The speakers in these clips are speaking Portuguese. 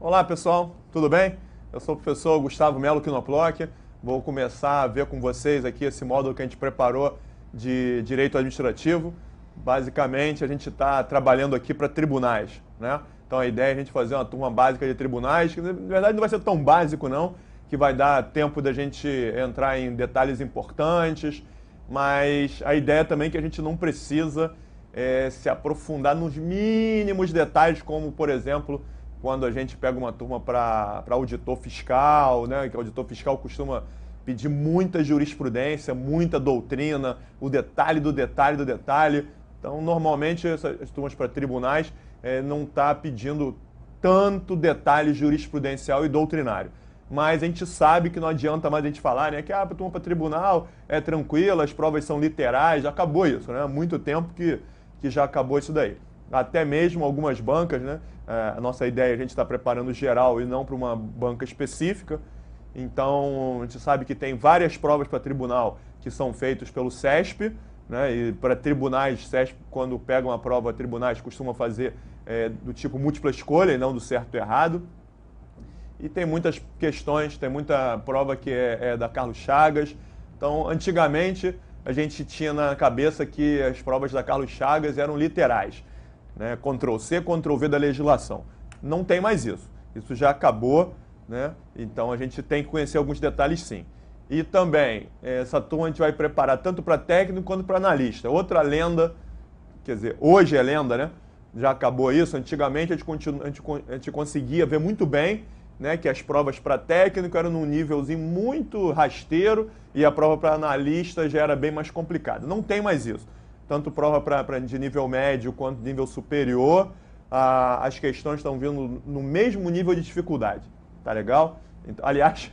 Olá pessoal, tudo bem? Eu sou o professor Gustavo Melo Quinoploc. Vou começar a ver com vocês aqui esse módulo que a gente preparou de Direito Administrativo. Basicamente, a gente está trabalhando aqui para tribunais, né? Então a ideia é a gente fazer uma turma básica de tribunais, que na verdade não vai ser tão básico não, que vai dar tempo da gente entrar em detalhes importantes, mas a ideia também é que a gente não precisa se aprofundar nos mínimos detalhes, como por exemplo, quando a gente pega uma turma para auditor fiscal, né? Que o auditor fiscal costuma pedir muita jurisprudência, muita doutrina, o detalhe do detalhe do detalhe. Então, normalmente, essas turmas para tribunais não está pedindo tanto detalhe jurisprudencial e doutrinário. Mas a gente sabe que não adianta mais a gente falar, né? Que a turma para tribunal é tranquila, as provas são literais, já acabou isso, né? Há muito tempo que já acabou isso daí. Até mesmo algumas bancas, né? A nossa ideia é a gente estar preparando geral e não para uma banca específica. Então, a gente sabe que tem várias provas para tribunal que são feitas pelo CESP, né? E para tribunais, CESP, quando pegam a prova, tribunais costumam fazer do tipo múltipla escolha e não do certo e errado. E tem muitas questões, tem muita prova que é da Carlos Chagas. Então, antigamente, a gente tinha na cabeça que as provas da Carlos Chagas eram literais, né? Ctrl+C, Ctrl+V da legislação. Não tem mais isso. Isso já acabou, né? Então a gente tem que conhecer alguns detalhes sim. E também, essa turma a gente vai preparar tanto para técnico quanto para analista. Outra lenda, quer dizer, hoje é lenda, né? Já acabou isso. Antigamente a gente conseguia ver muito bem, né, que as provas para técnico eram num nívelzinho muito rasteiro e a prova para analista já era bem mais complicada. Não tem mais isso. Tanto prova de nível médio quanto de nível superior, as questões estão vindo no mesmo nível de dificuldade. Tá legal? Então, aliás,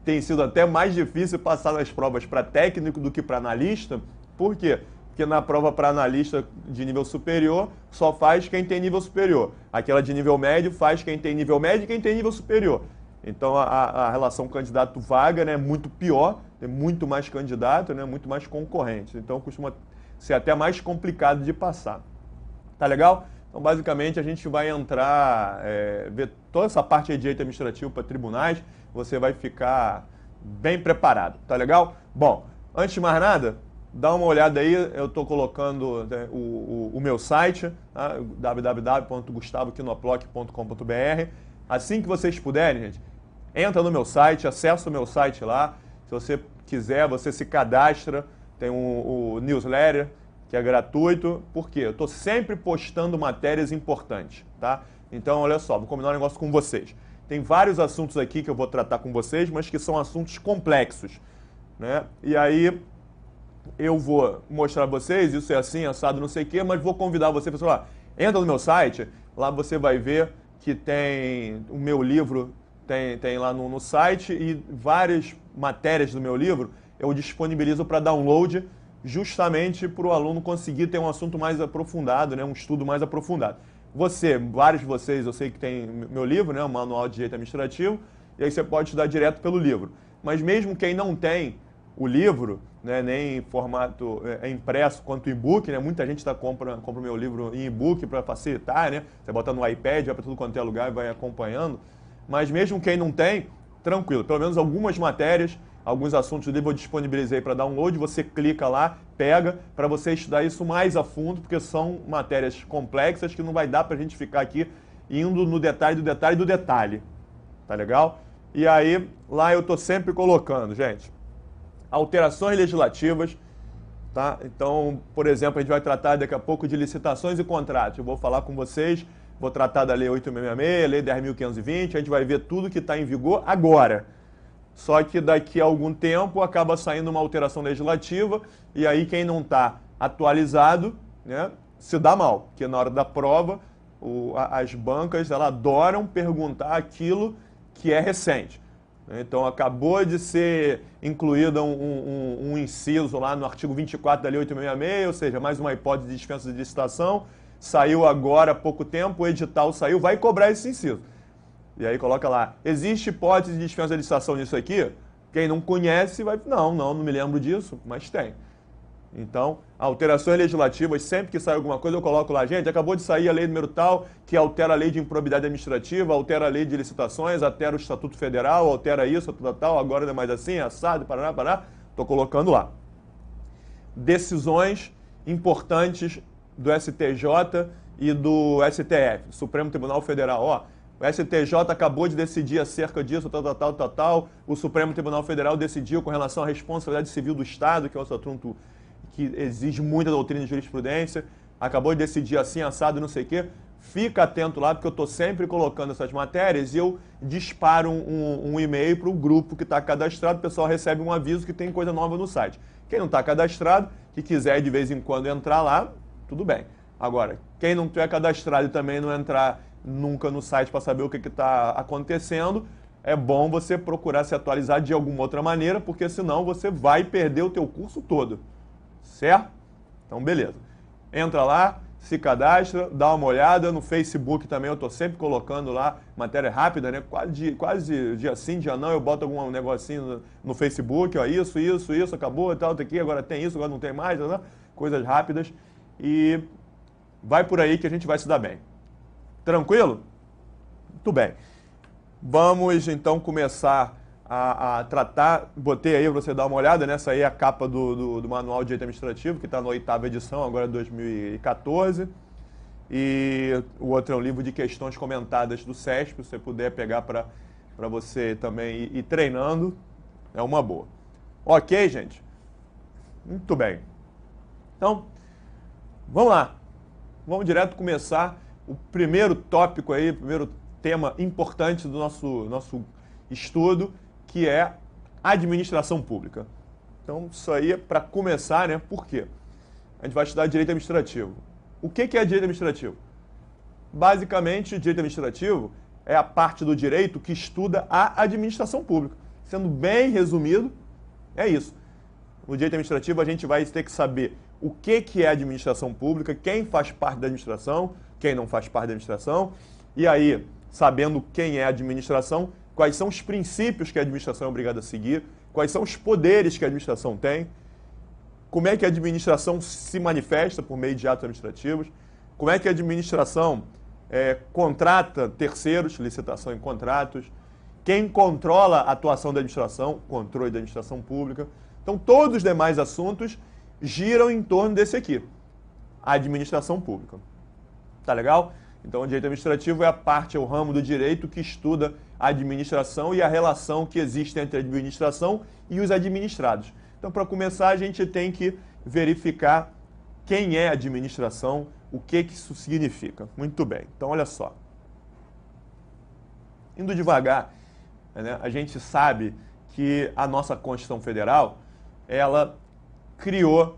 tem sido até mais difícil passar nas provas para técnico do que para analista. Por quê? Porque na prova para analista de nível superior só faz quem tem nível superior. Aquela de nível médio faz quem tem nível médio e quem tem nível superior. Então a relação candidato-vaga, né, é muito pior, tem muito mais candidato, né, muito mais concorrentes. Então costuma ser até mais complicado de passar. Tá legal? Então basicamente a gente vai entrar, ver toda essa parte de direito administrativo para tribunais, você vai ficar bem preparado. Tá legal? Bom, antes de mais nada, dá uma olhada aí, eu estou colocando o meu site, tá? www.gustavoquinoploc.com.br. Assim que vocês puderem, gente, entra no meu site, acessa o meu site lá. Se você quiser, você se cadastra, tem o newsletter, que é gratuito. Por quê? Eu estou sempre postando matérias importantes, tá? Então, olha só, vou combinar um negócio com vocês. Tem vários assuntos aqui que eu vou tratar com vocês, mas que são assuntos complexos, né? E aí eu vou mostrar a vocês, isso é assim, assado, não sei o quê, mas vou convidar você para falar, entra no meu site, lá você vai ver que tem o meu livro, tem lá no site, e várias matérias do meu livro eu disponibilizo para download, justamente para o aluno conseguir ter um assunto mais aprofundado, né, um estudo mais aprofundado. Vários de vocês, eu sei que tem meu livro, né, o Manual de Direito Administrativo, e aí você pode estudar direto pelo livro. Mas mesmo quem não tem o livro, né, nem em formato impresso quanto e-book, né? Muita gente compra o meu livro em e-book para facilitar, né? Você bota no iPad, vai para tudo quanto é lugar e vai acompanhando. Mas mesmo quem não tem, tranquilo. Pelo menos algumas matérias, alguns assuntos do livro eu disponibilizei para download. Você clica lá, pega, para você estudar isso mais a fundo, porque são matérias complexas que não vai dar para a gente ficar aqui indo no detalhe do detalhe do detalhe. Tá legal? E aí, lá eu estou sempre colocando, gente, alterações legislativas, tá? Então, por exemplo, a gente vai tratar daqui a pouco de licitações e contratos. Eu vou falar com vocês, vou tratar da Lei 8.666, Lei 10.520, a gente vai ver tudo que está em vigor agora. Só que daqui a algum tempo acaba saindo uma alteração legislativa e aí quem não está atualizado, né, se dá mal, porque na hora da prova as bancas elas adoram perguntar aquilo que é recente. Então, acabou de ser incluído um inciso lá no artigo 24 da Lei 8.666, ou seja, mais uma hipótese de dispensa de licitação. Saiu agora há pouco tempo, o edital saiu, vai cobrar esse inciso. E aí coloca lá, existe hipótese de dispensa de licitação nisso aqui? Quem não conhece vai, não me lembro disso, mas tem. Então, alterações legislativas, sempre que sai alguma coisa, eu coloco lá, gente, acabou de sair a lei número tal, que altera a lei de improbidade administrativa, altera a lei de licitações, altera o Estatuto Federal, altera isso, tal, agora não é mais assim, assado, paraná, estou colocando lá. Decisões importantes do STJ e do STF, Supremo Tribunal Federal. Ó, o STJ acabou de decidir acerca disso, tal. O Supremo Tribunal Federal decidiu com relação à responsabilidade civil do Estado, que é um assunto que exige muita doutrina de jurisprudência. Acabou de decidir assim, assado, não sei o quê. Fica atento lá, porque eu estou sempre colocando essas matérias e eu disparo um e-mail para o grupo que está cadastrado. O pessoal recebe um aviso que tem coisa nova no site. Quem não está cadastrado, que quiser de vez em quando entrar lá, tudo bem. Agora, quem não tiver cadastrado e também não entrar nunca no site para saber o que está acontecendo, é bom você procurar se atualizar de alguma outra maneira, porque senão você vai perder o teu curso todo. Certo? Então, beleza. Entra lá, se cadastra, dá uma olhada. No Facebook também eu estou sempre colocando lá matéria rápida, né? Quase dia sim, dia não, eu boto algum negocinho no Facebook, ó, isso, acabou, tal, tá aqui, agora tem isso, agora não tem mais, né? Coisas rápidas. E vai por aí que a gente vai se dar bem. Tranquilo? Muito bem. Vamos então começar a tratar. Botei aí para você dar uma olhada, né? Essa aí é a capa do Manual de Direito Administrativo, que está na 8ª edição, agora 2014. E o outro é um livro de questões comentadas do SESP, se você puder pegar para você também ir treinando, é uma boa. Ok, gente? Muito bem. Então, vamos lá. Vamos direto começar o primeiro tópico aí, o primeiro tema importante do nosso estudo, que é administração pública. Então, isso aí é para começar, né? Por quê? A gente vai estudar direito administrativo. O que é direito administrativo? Basicamente, direito administrativo é a parte do direito que estuda a administração pública. Sendo bem resumido, é isso. No direito administrativo, a gente vai ter que saber o que é administração pública, quem faz parte da administração, quem não faz parte da administração, e aí, sabendo quem é a administração, quais são os princípios que a administração é obrigada a seguir, quais são os poderes que a administração tem, como é que a administração se manifesta por meio de atos administrativos, como é que a administração contrata terceiros, licitação em contratos, quem controla a atuação da administração, controle da administração pública. Então, todos os demais assuntos giram em torno desse aqui, a administração pública. Tá legal? Então, o direito administrativo é o ramo do direito que estuda a administração e a relação que existe entre a administração e os administrados. Então, para começar, a gente tem que verificar quem é a administração, o que isso significa. Muito bem. Então, olha só. Indo devagar, né, a gente sabe que a nossa Constituição Federal, ela criou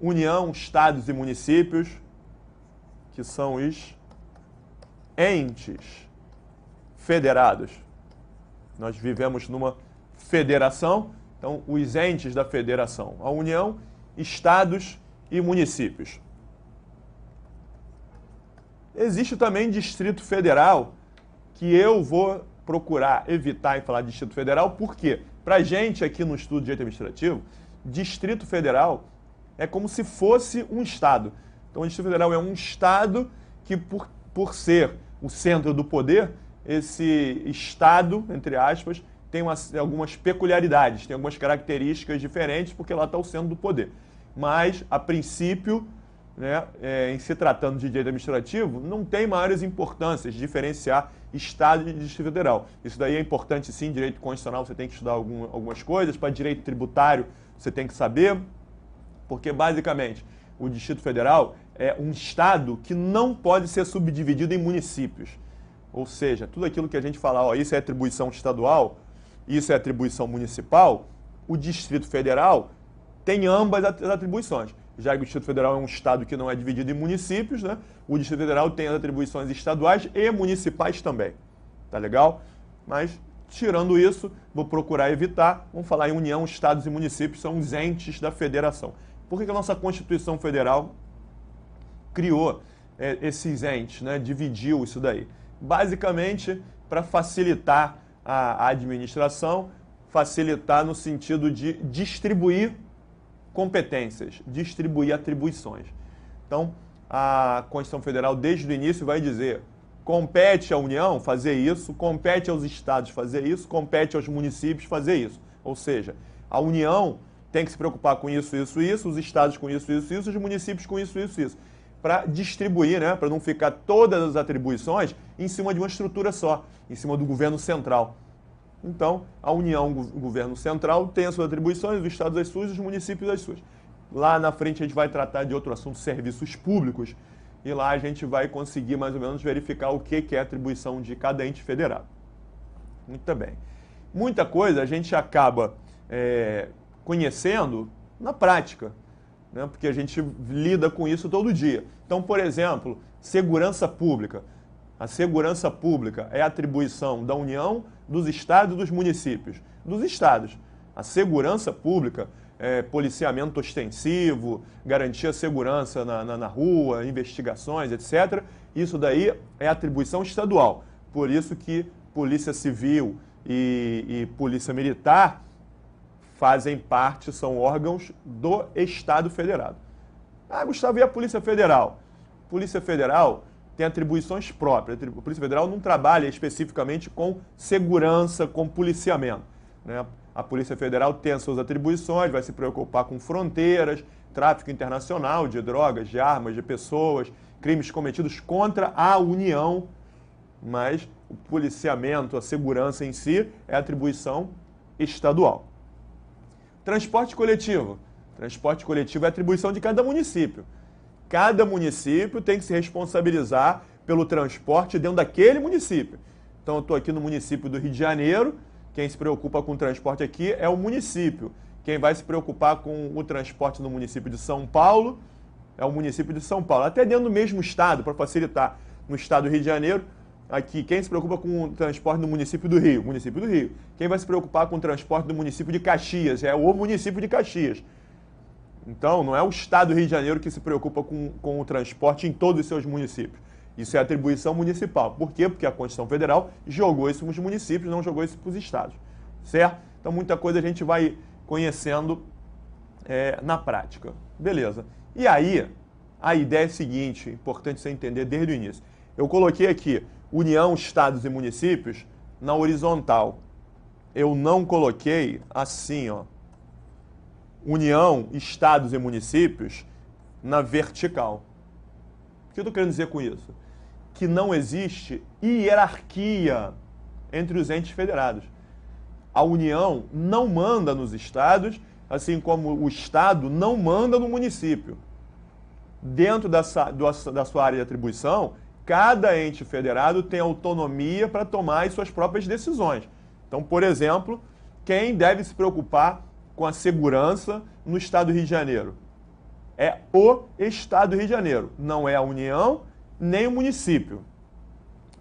União, Estados e Municípios, que são os entes federados. Nós vivemos numa federação, então os entes da federação, a União, Estados e Municípios. Existe também Distrito Federal, que eu vou procurar evitar em falar de Distrito Federal, porque para a gente aqui no estudo de direito administrativo, Distrito Federal é como se fosse um Estado. Então, o Distrito Federal é um Estado que, por ser o centro do poder, esse Estado, entre aspas, tem algumas peculiaridades, tem algumas características diferentes, porque lá está o centro do poder. Mas, a princípio, né, em se tratando de direito administrativo, não tem maiores importâncias diferenciar Estado e Distrito Federal. Isso daí é importante, sim, direito constitucional, você tem que estudar algumas coisas, para direito tributário você tem que saber, porque, basicamente, o Distrito Federal é um Estado que não pode ser subdividido em municípios. Ou seja, tudo aquilo que a gente fala, ó, isso é atribuição estadual, isso é atribuição municipal, o Distrito Federal tem ambas as atribuições. Já que o Distrito Federal é um Estado que não é dividido em municípios, né? O Distrito Federal tem as atribuições estaduais e municipais também. Tá legal? Mas, tirando isso, vou procurar evitar. Vamos falar em União, Estados e Municípios, são os entes da federação. Por que a nossa Constituição Federal criou esses entes, né? Dividiu isso daí? Basicamente, para facilitar a administração, facilitar no sentido de distribuir competências, distribuir atribuições. Então, a Constituição Federal, desde o início, vai dizer: compete à União fazer isso, compete aos estados fazer isso, compete aos municípios fazer isso. Ou seja, a União tem que se preocupar com isso, isso, isso, os estados com isso, isso, isso, os municípios com isso, isso, isso. Para distribuir, né? Para não ficar todas as atribuições em cima de uma estrutura só, em cima do governo central. Então, a União, o governo central, tem as suas atribuições, os estados as suas, os municípios as suas. Lá na frente a gente vai tratar de outro assunto, serviços públicos, e lá a gente vai conseguir mais ou menos verificar o que é a atribuição de cada ente federado. Muito bem. Muita coisa a gente acaba conhecendo na prática, né? Porque a gente lida com isso todo dia. Então, por exemplo, segurança pública. A segurança pública é atribuição da União, dos estados e dos municípios. Dos estados. A segurança pública é policiamento ostensivo, garantir a segurança na rua, investigações, etc. Isso daí é atribuição estadual. Por isso que Polícia Civil e Polícia Militar fazem parte, são órgãos do Estado Federado. Ah, Gustavo, e a Polícia Federal? Polícia Federal tem atribuições próprias. A Polícia Federal não trabalha especificamente com segurança, com policiamento, né? A Polícia Federal tem as suas atribuições, vai se preocupar com fronteiras, tráfico internacional de drogas, de armas, de pessoas, crimes cometidos contra a União, mas o policiamento, a segurança em si é atribuição estadual. Transporte coletivo. Transporte coletivo é atribuição de cada município. Cada município tem que se responsabilizar pelo transporte dentro daquele município. Então, eu estou aqui no município do Rio de Janeiro, quem se preocupa com o transporte aqui é o município. Quem vai se preocupar com o transporte no município de São Paulo é o município de São Paulo. Até dentro do mesmo estado, para facilitar. No estado do Rio de Janeiro, aqui, quem se preocupa com o transporte no município do Rio? Município do Rio. Quem vai se preocupar com o transporte do município de Caxias? É o município de Caxias. Então, não é o estado do Rio de Janeiro que se preocupa com o transporte em todos os seus municípios. Isso é atribuição municipal. Por quê? Porque a Constituição Federal jogou isso para os municípios, não jogou isso para os estados. Certo? Então, muita coisa a gente vai conhecendo na prática. Beleza. E aí, a ideia é a seguinte, importante você entender desde o início. Eu coloquei aqui União, estados e municípios na horizontal. Eu não coloquei assim, ó. União, estados e municípios na vertical. O que eu estou querendo dizer com isso? Que não existe hierarquia entre os entes federados. A União não manda nos estados, assim como o estado não manda no município. Dentro da sua área de atribuição, cada ente federado tem autonomia para tomar as suas próprias decisões. Então, por exemplo, quem deve se preocupar com a segurança no estado do Rio de Janeiro? É o estado do Rio de Janeiro, não é a União nem o município.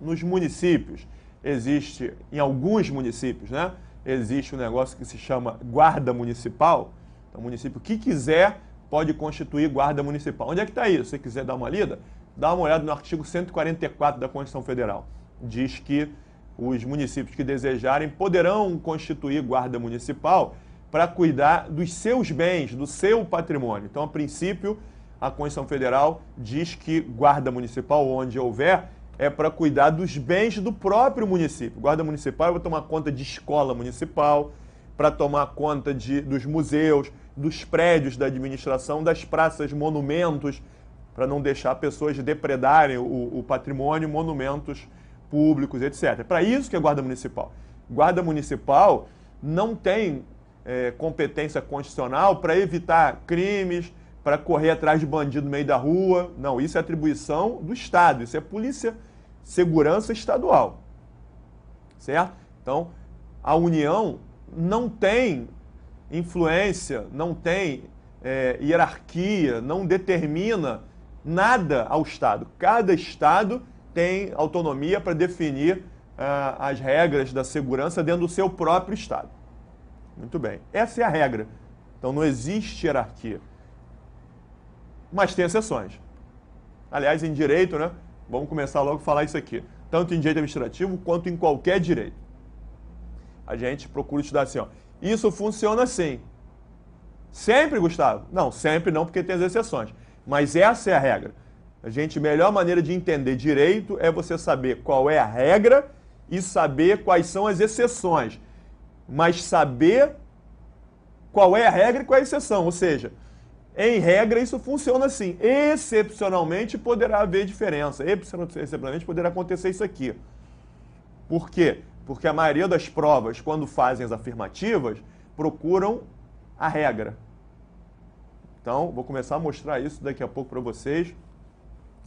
Nos municípios, existe, em alguns municípios, né, existe um negócio que se chama guarda municipal. Então, o município que quiser pode constituir guarda municipal. Onde é que está isso? Se você quiser dar uma lida, dá uma olhada no artigo 144 da Constituição Federal. Diz que os municípios que desejarem poderão constituir guarda municipal para cuidar dos seus bens, do seu patrimônio. Então, a princípio, a Constituição Federal diz que guarda municipal, onde houver, é para cuidar dos bens do próprio município. Guarda municipal vai tomar conta de escola municipal, para tomar conta dos museus, dos prédios da administração, das praças, monumentos, para não deixar pessoas depredarem o patrimônio, monumentos públicos, etc. Para isso que é guarda municipal. Guarda municipal não tem competência constitucional para evitar crimes, para correr atrás de bandido no meio da rua. Não, isso é atribuição do Estado, isso é polícia, segurança estadual. Certo? Então, a União não tem influência, não tem hierarquia, não determina nada ao Estado. Cada Estado tem autonomia para definir as regras da segurança dentro do seu próprio Estado. Muito bem. Essa é a regra. Então, não existe hierarquia. Mas tem exceções. Aliás, em direito, né? Vamos começar logo a falar isso aqui. Tanto em direito administrativo quanto em qualquer direito. A gente procura estudar assim, ó. Isso funciona assim. Sempre, Gustavo? Não, sempre não, porque tem as exceções. Mas essa é a regra. A melhor maneira de entender direito é você saber qual é a regra e saber quais são as exceções. Mas saber qual é a regra e qual é a exceção. Ou seja, em regra isso funciona assim. Excepcionalmente poderá haver diferença. Excepcionalmente poderá acontecer isso aqui. Por quê? Porque a maioria das provas, quando fazem as afirmativas, procuram a regra. Então, vou começar a mostrar isso daqui a pouco para vocês.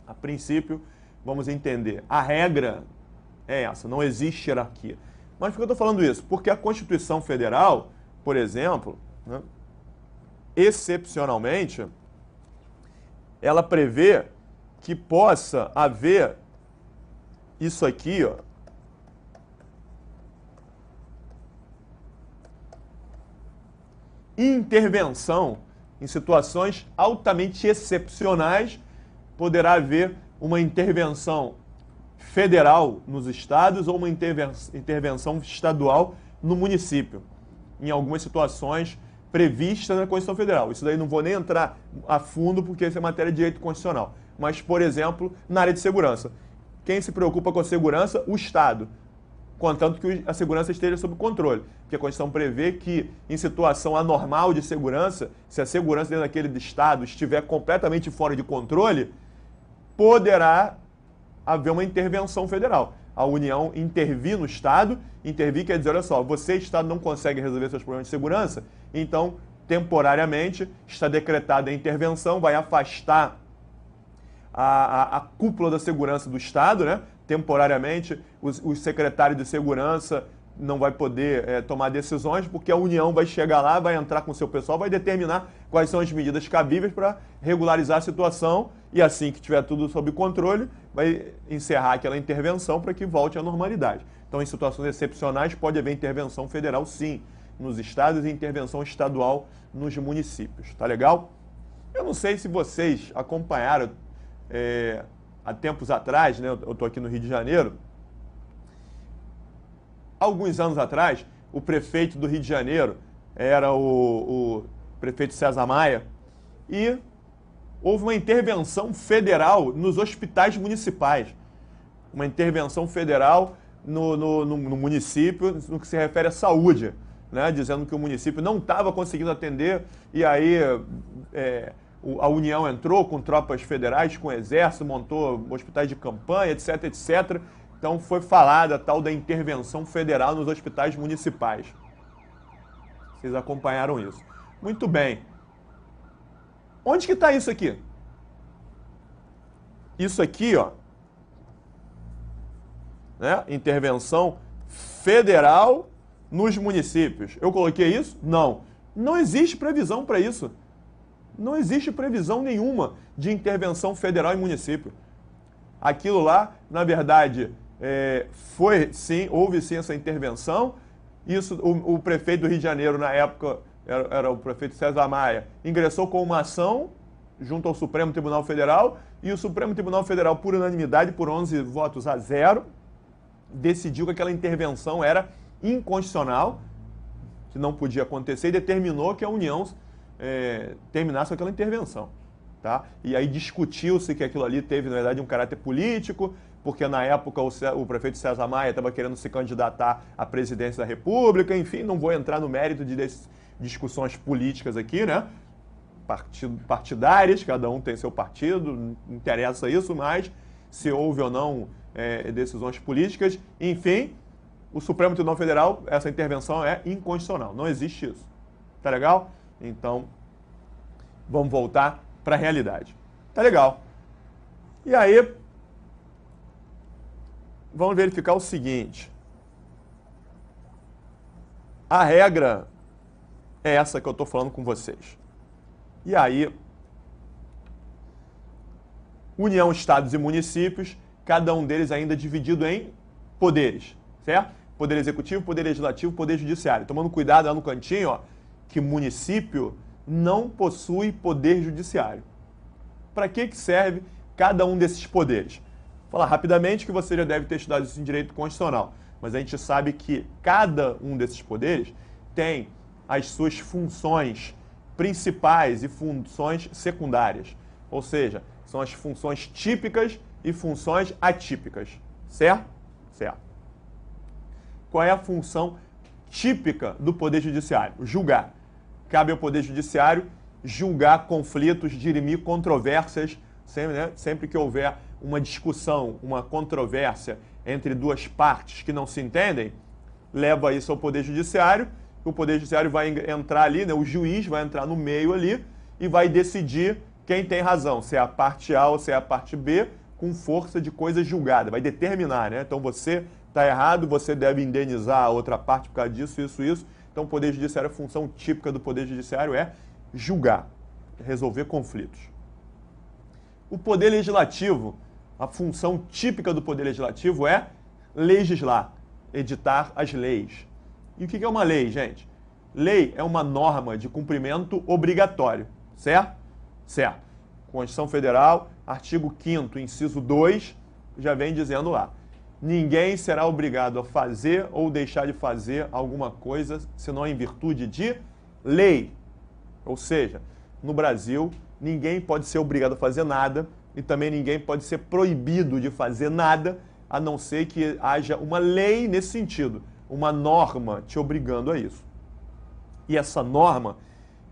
A princípio, vamos entender. A regra é essa, não existe hierarquia. Mas por que eu estou falando isso? Porque a Constituição Federal, por exemplo, né, excepcionalmente, ela prevê que possa haver isso aqui, ó, intervenção em situações altamente excepcionais. Poderá haver uma intervenção federal nos estados ou uma intervenção estadual no município, em algumas situações previstas na Constituição Federal. Isso daí não vou nem entrar a fundo, porque isso é matéria de direito constitucional. Mas, por exemplo, na área de segurança. Quem se preocupa com a segurança? O Estado, contanto que a segurança esteja sob controle. Porque a Constituição prevê que, em situação anormal de segurança, se a segurança dentro daquele Estado estiver completamente fora de controle, poderá haver uma intervenção federal. A União intervir no Estado, intervir quer dizer, olha só, você, Estado, não consegue resolver seus problemas de segurança, então, temporariamente, está decretada a intervenção, vai afastar a cúpula da segurança do Estado, né? Temporariamente, os secretários de segurança não vai poder tomar decisões, porque a União vai chegar lá, vai entrar com o seu pessoal, vai determinar quais são as medidas cabíveis para regularizar a situação e assim que tiver tudo sob controle, vai encerrar aquela intervenção para que volte à normalidade. Então, em situações excepcionais, pode haver intervenção federal, sim, nos estados e intervenção estadual nos municípios. Tá legal? Eu não sei se vocês acompanharam há tempos atrás, né? Eu estou aqui no Rio de Janeiro. Alguns anos atrás, o prefeito do Rio de Janeiro era o prefeito César Maia e houve uma intervenção federal nos hospitais municipais. Uma intervenção federal no município, no que se refere à saúde, né? Dizendo que o município não estava conseguindo atender e aí a União entrou com tropas federais, com o Exército, montou hospitais de campanha, etc, etc. Então foi falada a tal da intervenção federal nos hospitais municipais. Vocês acompanharam isso. Muito bem. Onde que está isso aqui? Isso aqui, ó, né? Intervenção federal nos municípios. Eu coloquei isso? Não. Não existe previsão para isso. Não existe previsão nenhuma de intervenção federal em município. Aquilo lá, na verdade, houve sim essa intervenção. Isso, o prefeito do Rio de Janeiro, na época, era o prefeito César Maia, ingressou com uma ação junto ao Supremo Tribunal Federal e o Supremo Tribunal Federal, por unanimidade, por 11 votos a 0, decidiu que aquela intervenção era inconstitucional, que não podia acontecer e determinou que a União terminasse aquela intervenção. Tá? E aí discutiu-se que aquilo ali teve, na verdade, um caráter político, porque na época o prefeito César Maia estava querendo se candidatar à presidência da República, enfim, não vou entrar no mérito de discussões políticas aqui, né? Partidárias, cada um tem seu partido, não interessa isso, mas se houve ou não decisões políticas, enfim, o Supremo Tribunal Federal, essa intervenção é inconstitucional, não existe isso. Tá legal? Então, vamos voltar para a realidade. Tá legal. E aí, vamos verificar o seguinte. A regra é essa que eu estou falando com vocês. E aí, União, Estados e municípios, cada um deles ainda dividido em poderes, certo? Poder Executivo, Poder Legislativo, Poder Judiciário. Tomando cuidado lá no cantinho, ó, que município não possui poder judiciário. Para que serve cada um desses poderes? Vou falar rapidamente que você já deve ter estudado isso em direito constitucional, mas a gente sabe que cada um desses poderes tem as suas funções principais e funções secundárias. Ou seja, são as funções típicas e funções atípicas. Certo? Certo. Qual é a função típica do Poder Judiciário? Julgar. Cabe ao Poder Judiciário julgar conflitos, dirimir controvérsias, sempre que houver uma discussão, uma controvérsia entre duas partes que não se entendem, leva isso ao Poder Judiciário, o Poder Judiciário vai entrar ali, né, o juiz vai entrar no meio ali e vai decidir quem tem razão, se é a parte A ou se é a parte B, com força de coisa julgada, vai determinar, né? Então você está errado, você deve indenizar a outra parte por causa disso, isso, isso. Então o Poder Judiciário, a função típica do Poder Judiciário é julgar, resolver conflitos. O Poder Legislativo, a função típica do Poder Legislativo é legislar, editar as leis. E o que é uma lei, gente? Lei é uma norma de cumprimento obrigatório, certo? Certo. Constituição Federal, artigo 5º, inciso 2, já vem dizendo lá. Ninguém será obrigado a fazer ou deixar de fazer alguma coisa, senão em virtude de lei. Ou seja, no Brasil, ninguém pode ser obrigado a fazer nada e também ninguém pode ser proibido de fazer nada, a não ser que haja uma lei nesse sentido, uma norma te obrigando a isso. E essa norma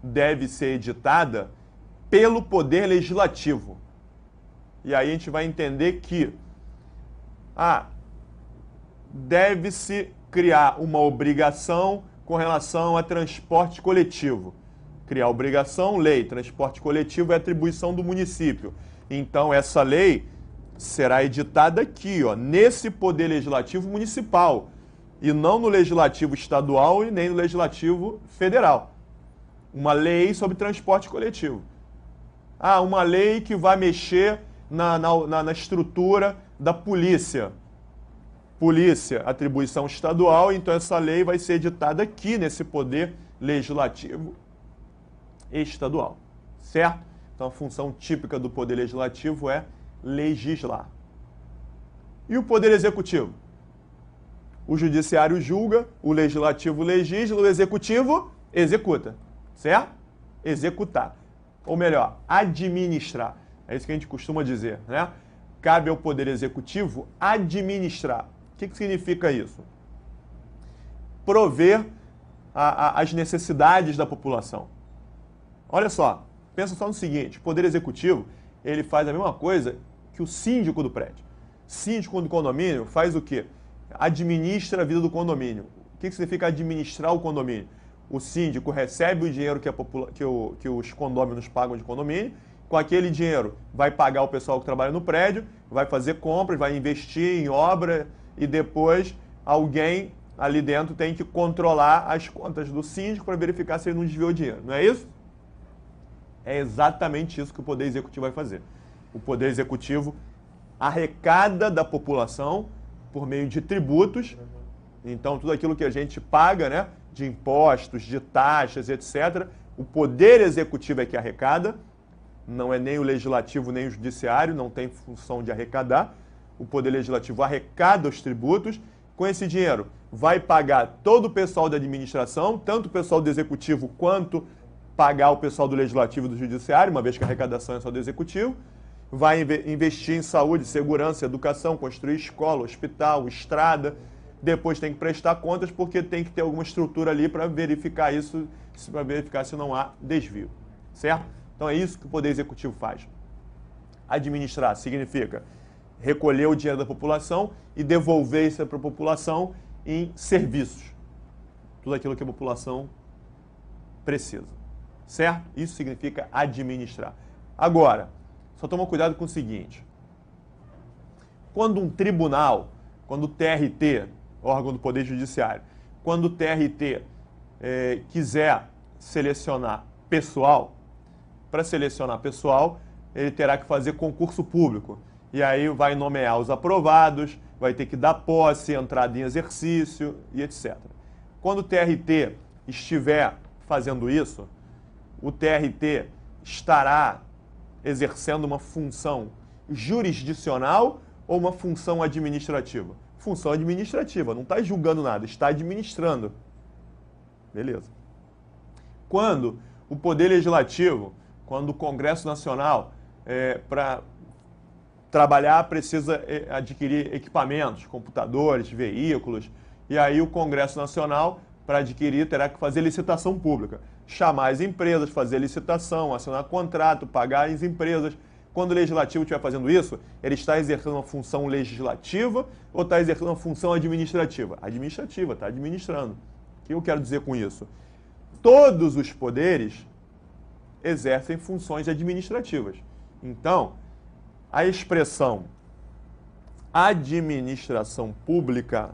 deve ser editada pelo Poder Legislativo. E aí a gente vai entender que deve-se criar uma obrigação com relação a transporte coletivo. Criar obrigação, lei. Transporte coletivo é atribuição do município. Então, essa lei será editada aqui, ó, nesse Poder Legislativo Municipal, e não no Legislativo Estadual e nem no Legislativo Federal. Uma lei sobre transporte coletivo. Uma lei que vai mexer na estrutura da polícia. Polícia, atribuição estadual, então essa lei vai ser editada aqui nesse Poder Legislativo Estadual, certo? Então a função típica do Poder Legislativo é legislar. E o Poder Executivo? O Judiciário julga, o Legislativo legisla, o Executivo executa, certo? Executar. Ou melhor, administrar. É isso que a gente costuma dizer, né? Cabe ao Poder Executivo administrar. O que significa isso? Prover as necessidades da população. Olha só, pensa só no seguinte, o Poder Executivo, ele faz a mesma coisa que o síndico do prédio. Síndico do condomínio faz o quê? Administra a vida do condomínio. O que significa administrar o condomínio? O síndico recebe o dinheiro que os condôminos pagam de condomínio, com aquele dinheiro vai pagar o pessoal que trabalha no prédio, vai fazer compras, vai investir em obra e depois alguém ali dentro tem que controlar as contas do síndico para verificar se ele não desviou o dinheiro. Não é isso? É exatamente isso que o Poder Executivo vai fazer. O Poder Executivo arrecada da população por meio de tributos. Então, tudo aquilo que a gente paga, né, de impostos, de taxas, etc., o Poder Executivo é que arrecada. Não é nem o Legislativo nem o Judiciário, não tem função de arrecadar. O Poder Legislativo arrecada os tributos. Com esse dinheiro, vai pagar todo o pessoal da administração, tanto o pessoal do Executivo quanto pagar o pessoal do Legislativo e do Judiciário, uma vez que a arrecadação é só do Executivo. Vai investir em saúde, segurança, educação, construir escola, hospital, estrada. Depois tem que prestar contas porque tem que ter alguma estrutura ali para verificar isso, para verificar se não há desvio. Certo? Então é isso que o Poder Executivo faz. Administrar significa recolher o dinheiro da população e devolver isso para a população em serviços. Tudo aquilo que a população precisa. Certo? Isso significa administrar. Agora, só toma cuidado com o seguinte. Quando um tribunal, quando o TRT, órgão do Poder Judiciário, quando o TRT quiser selecionar pessoal, para selecionar pessoal, ele terá que fazer concurso público. E aí vai nomear os aprovados, vai ter que dar posse, entrada em exercício e etc. Quando o TRT estiver fazendo isso, o TRT estará exercendo uma função jurisdicional ou uma função administrativa? Função administrativa, não está julgando nada, está administrando. Beleza. Quando O Poder Legislativo, quando o Congresso Nacional, para trabalhar, precisa adquirir equipamentos, computadores, veículos, e aí o Congresso Nacional, para adquirir, terá que fazer licitação pública. Chamar as empresas, fazer licitação, assinar contrato, pagar as empresas. Quando o Legislativo estiver fazendo isso, ele está exercendo uma função legislativa ou está exercendo uma função administrativa? Administrativa, está administrando. O que eu quero dizer com isso? Todos os poderes exercem funções administrativas. Então, a expressão administração pública,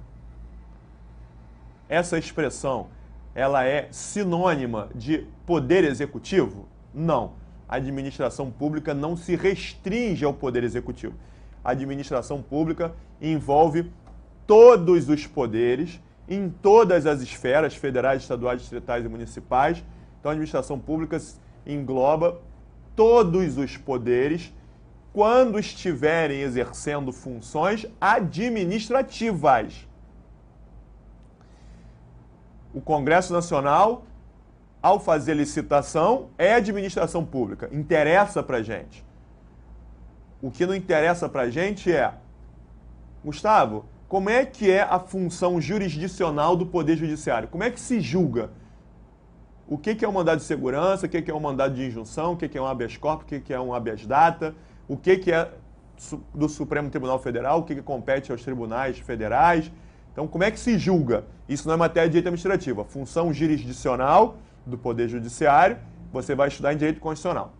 essa expressão, ela é sinônima de poder executivo? Não. A administração pública não se restringe ao poder executivo. A administração pública envolve todos os poderes, em todas as esferas, federais, estaduais, distritais e municipais. Então, a administração pública engloba todos os poderes quando estiverem exercendo funções administrativas. O Congresso Nacional, ao fazer licitação, é administração pública. Interessa para a gente. O que não interessa para a gente é, Gustavo, como é que é a função jurisdicional do Poder Judiciário? Como é que se julga? O que é um mandado de segurança? O que é um mandado de injunção? O que é um habeas corpus? O que é um habeas data? O que é do Supremo Tribunal Federal? O que compete aos tribunais federais? Então, como é que se julga? Isso não é matéria de direito administrativo. A função jurisdicional do Poder Judiciário, você vai estudar em direito constitucional.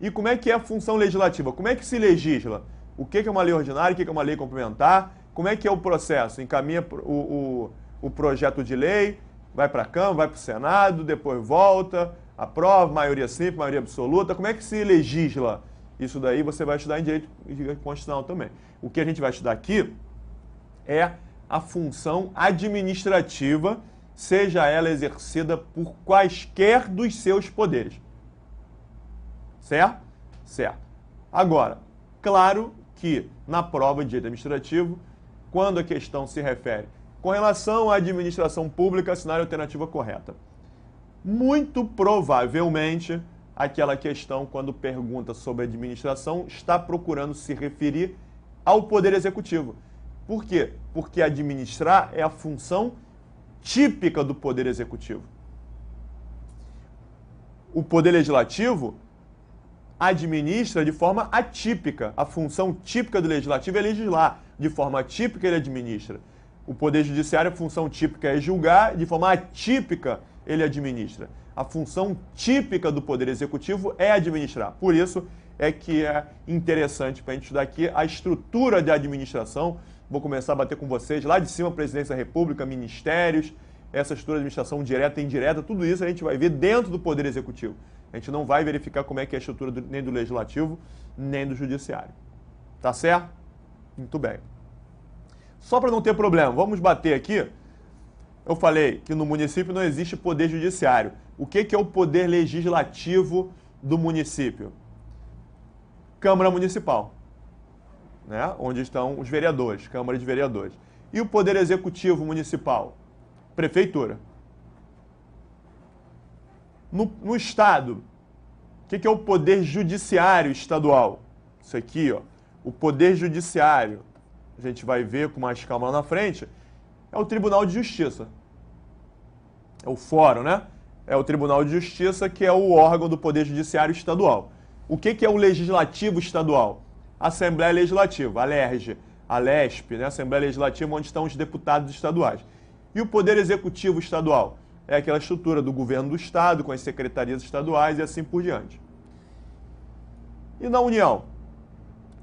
E como é que é a função legislativa? Como é que se legisla? O que é uma lei ordinária? O que é uma lei complementar? Como é que é o processo? Encaminha o projeto de lei, vai para a Câmara, vai para o Senado, depois volta, aprova, maioria simples, maioria absoluta. Como é que se legisla? Isso daí você vai estudar em direito constitucional também. O que a gente vai estudar aqui é a função administrativa, seja ela exercida por quaisquer dos seus poderes. Certo? Certo. Agora, claro que na prova de direito administrativo, quando a questão se refere com relação à administração pública, assinar a alternativa correta. Muito provavelmente, aquela questão, quando pergunta sobre administração, está procurando se referir ao Poder Executivo. Por quê? Porque administrar é a função típica do Poder Executivo. O Poder Legislativo administra de forma atípica. A função típica do Legislativo é legislar. De forma atípica, ele administra. O Poder Judiciário, a função típica é julgar. De forma atípica, ele administra. A função típica do Poder Executivo é administrar. Por isso é que é interessante para a gente estudar aqui a estrutura de administração. Vou começar a bater com vocês lá de cima, Presidência da República, ministérios, essa estrutura de administração direta e indireta, tudo isso a gente vai ver dentro do Poder Executivo. A gente não vai verificar como é que é a estrutura nem do Legislativo, nem do Judiciário. Tá certo? Muito bem. Só para não ter problema, vamos bater aqui. Eu falei que no município não existe poder judiciário. O que é o poder legislativo do município? Câmara Municipal, né? Onde estão os vereadores, Câmara de Vereadores. E o poder executivo municipal? Prefeitura. No Estado, o que é o poder judiciário estadual? Isso aqui, ó, o poder judiciário, a gente vai ver com mais calma lá na frente, é o Tribunal de Justiça. É o fórum, né? É o Tribunal de Justiça, que é o órgão do Poder Judiciário Estadual. O que é o Legislativo Estadual? Assembleia Legislativa, a LERJ, a LESP, né? Assembleia Legislativa, onde estão os deputados estaduais. E o Poder Executivo Estadual? É aquela estrutura do governo do Estado, com as secretarias estaduais e assim por diante. E na União?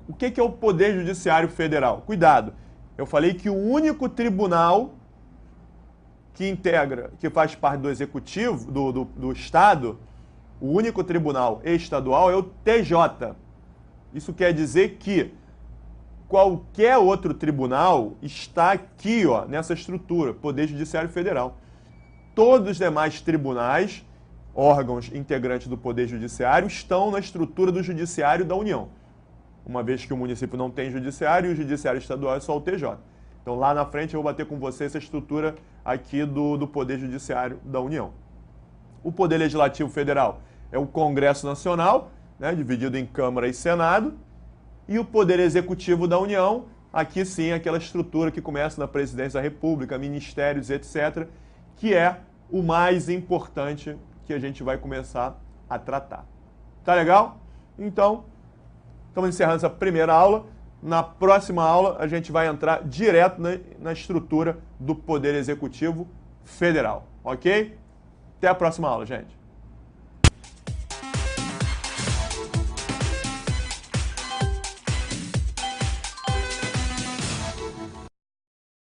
O que é o Poder Judiciário Federal? Cuidado, eu falei que o único tribunal que integra, que faz parte do Executivo, do Estado, o único tribunal estadual é o TJ. Isso quer dizer que qualquer outro tribunal está aqui, ó, nessa estrutura, Poder Judiciário Federal. Todos os demais tribunais, órgãos integrantes do Poder Judiciário, estão na estrutura do Judiciário da União. Uma vez que o município não tem judiciário, e o Judiciário Estadual é só o TJ. Então, lá na frente, eu vou bater com você essa estrutura aqui do Poder Judiciário da União. O Poder Legislativo Federal é o Congresso Nacional, né, dividido em Câmara e Senado, e o Poder Executivo da União, aqui sim, aquela estrutura que começa na Presidência da República, ministérios, etc., que é o mais importante que a gente vai começar a tratar. Tá legal? Então, estamos encerrando essa primeira aula. Na próxima aula, a gente vai entrar direto na estrutura do Poder Executivo Federal, ok? Até a próxima aula, gente.